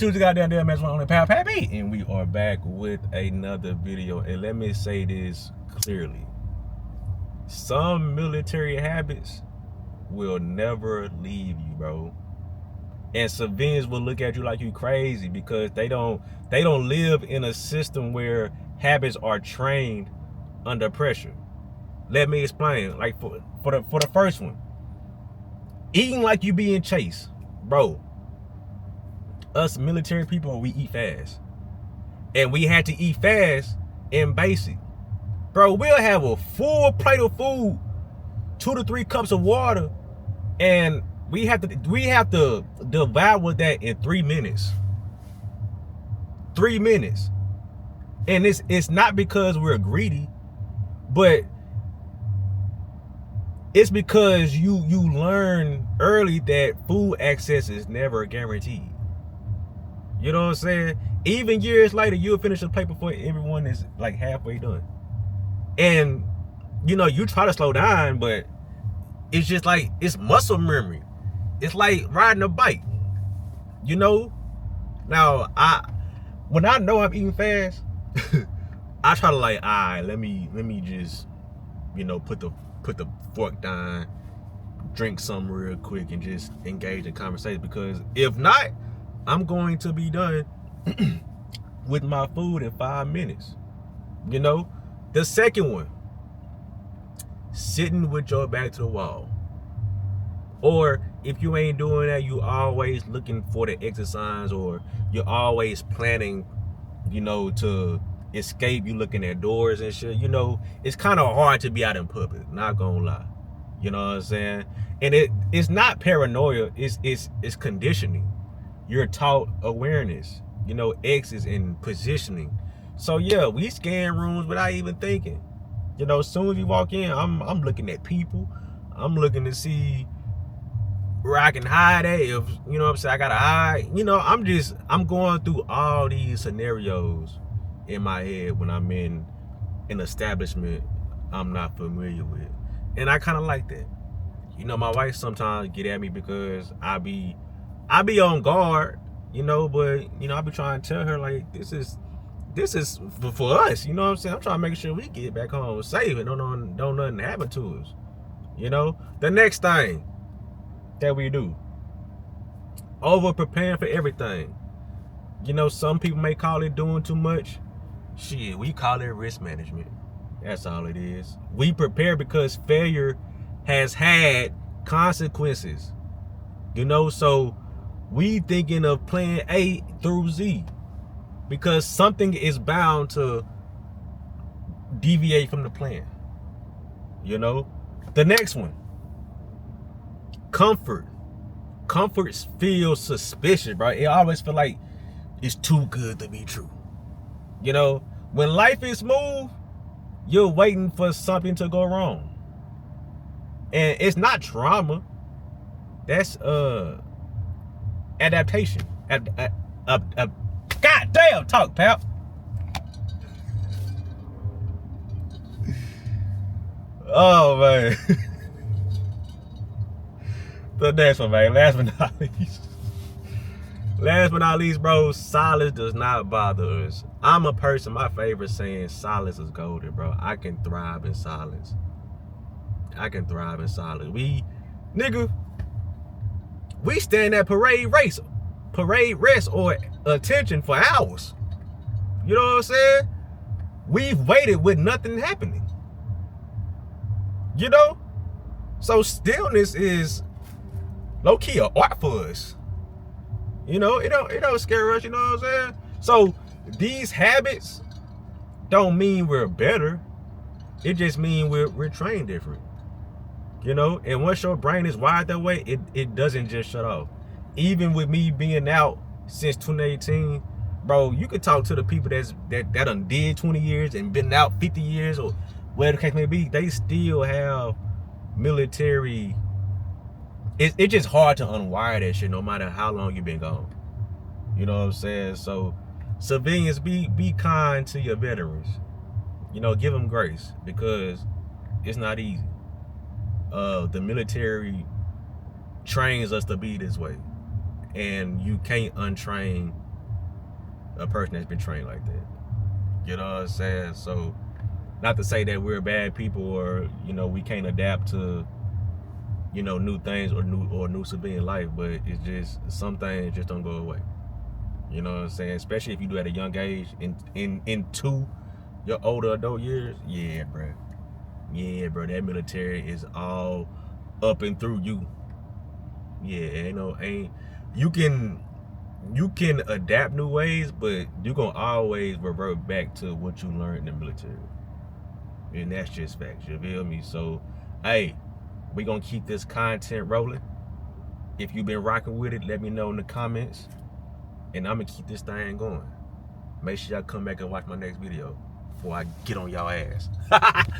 Tuesday goddamn damn match on the Power Pappy, and we are back with another video. And let me say this clearly: some military habits will never leave you, bro. And civilians will look at you like you crazy because they don't live in a system where habits are trained under pressure. Let me explain. Like for the first one, eating like you being chased, bro. Us military people, we eat fast. And we had to eat fast in basic. Bro, we'll have a full plate of food, 2 to 3 cups of water, and we have to devour that in 3 minutes. 3 minutes. And it's not because we're greedy, but it's because you learn early that food access is never guaranteed. You know what I'm saying? Even years later, you'll finish the plate before everyone is like halfway done. And, you know, you try to slow down, but it's just like, it's muscle memory. It's like riding a bike, you know? Now, when I know I'm eating fast, I try to like, all right, let me just, you know, put the fork down, drink something real quick, and just engage in conversation. Because if not, I'm going to be done with my food in 5 minutes. You know? The second one, sitting with your back to the wall. Or if you ain't doing that, you always looking for the exit signs, or you're always planning, you know, to escape. You looking at doors and shit. You know, it's kind of hard to be out in public, not gonna lie. You know what I'm saying? And it's not paranoia, it's conditioning. You're taught awareness, you know, exits and positioning. So yeah, we scan rooms without even thinking. You know, as soon as you walk in, I'm looking at people. I'm looking to see where I can hide at. If, you know what I'm saying, I gotta hide. You know, I'm going through all these scenarios in my head when I'm in an establishment I'm not familiar with. And I kind of like that. You know, my wife sometimes get at me because I be on guard, you know, but, you know, I be trying to tell her, like, this is for us, you know what I'm saying? I'm trying to make sure we get back home safe and don't nothing happen to us, you know? The next thing that we do, over preparing for everything. You know, some people may call it doing too much. Shit, we call it risk management. That's all it is. We prepare because failure has had consequences, you know? So we thinking of plan A through Z because something is bound to deviate from the plan, you know? The next one, comfort. Comfort feels suspicious, bro. It always feel like it's too good to be true. You know, when life is smooth, you're waiting for something to go wrong. And it's not trauma. That's adaptation. God damn, talk, pal. Oh man. The next one, man. Last but not least. Last but not least, bro, silence does not bother us. I'm a person, my favorite saying, silence is golden, bro. I can thrive in silence. I can thrive in silence. We stand at parade rest, or attention for hours. You know what I'm saying? We've waited with nothing happening. You know? So stillness is low-key an art for us. You know, it don't scare us, you know what I'm saying? So these habits don't mean we're better. It just means we're trained different. You know, and once your brain is wired that way, it doesn't just shut off. Even with me being out since 2018, bro, you could talk to the people that done did 20 years and been out 50 years or whatever the case may be, they still have military. It's just hard to unwire that shit no matter how long you've been gone. You know what I'm saying? So civilians, be kind to your veterans. You know, give them grace because it's not easy. The military trains us to be this way, and you can't untrain a person that's been trained like that. You know what I'm saying? So, not to say that we're bad people or we can't adapt to new things or new civilian life, but it's just some things just don't go away. You know what I'm saying? Especially if you do at a young age into your older adult years. Yeah, bro. Yeah, bro. That military is all up and through you. Yeah, you can adapt new ways, but you gonna always revert back to what you learned in the military. And that's just facts, you feel me? So, hey, we gonna keep this content rolling. If you've been rocking with it, let me know in the comments. And I'm gonna keep this thing going. Make sure y'all come back and watch my next video before I get on y'all ass.